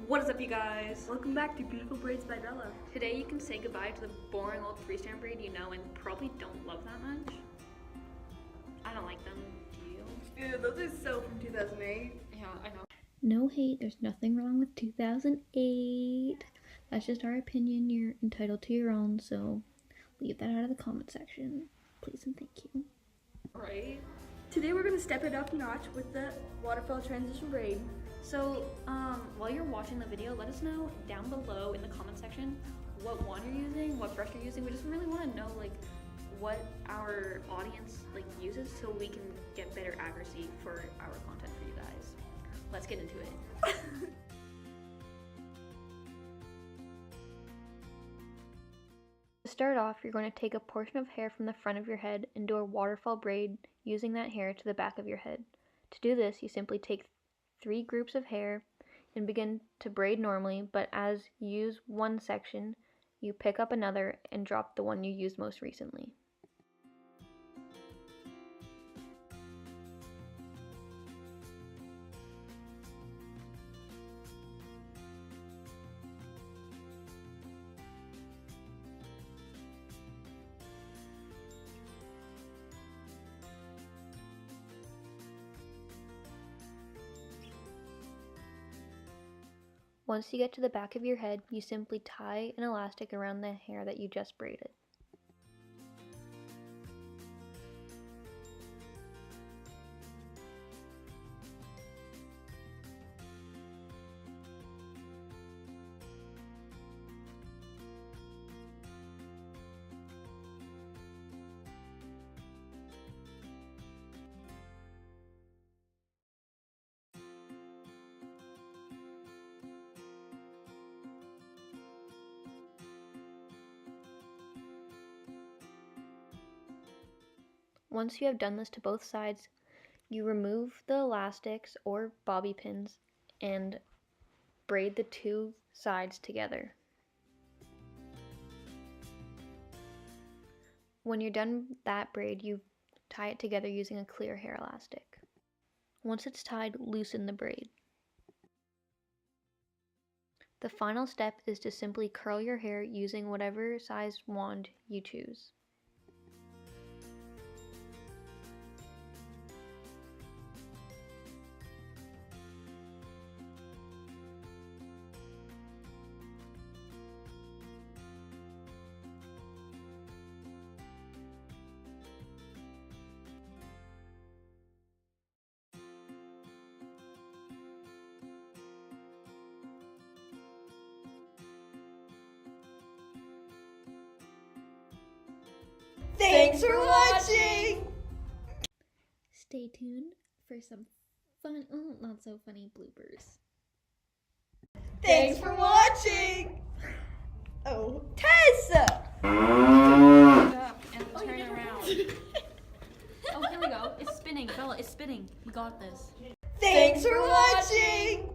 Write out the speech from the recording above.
What is up, you guys? Welcome back to Beautiful Braids by Bella. Today you can say goodbye to the boring old freestand braid you know and probably don't love that much. I don't like them. Do you? Ew, those are so from 2008. Yeah, I know. No hate, there's nothing wrong with 2008. That's just our opinion. You're entitled to your own, so leave that out of the comment section. Please and thank you. Right? Today we're going to step it up a notch with the waterfall transition braid. So, while you're watching the video, let us know down below in the comment section what wand you're using, what brush you're using. We just really want to know, like, what our audience, like, uses so we can get better accuracy for our content for you guys. Let's get into it. To start off, you're going to take a portion of hair from the front of your head and do a waterfall braid using that hair to the back of your head. To do this, you simply take 3 groups of hair and begin to braid normally, but as you use one section, you pick up another and drop the one you used most recently. Once you get to the back of your head, you simply tie an elastic around the hair that you just braided. Once you have done this to both sides, you remove the elastics or bobby pins and braid the 2 sides together. When you're done that braid, you tie it together using a clear hair elastic. Once it's tied, loosen the braid. The final step is to simply curl your hair using whatever size wand you choose. Thanks for watching! Stay tuned for some fun, not so funny bloopers. Thanks for watching! Oh, Tessa! Up and turn around. Oh, here we go. It's spinning. Bella, it's spinning. We got this. Thanks for watching!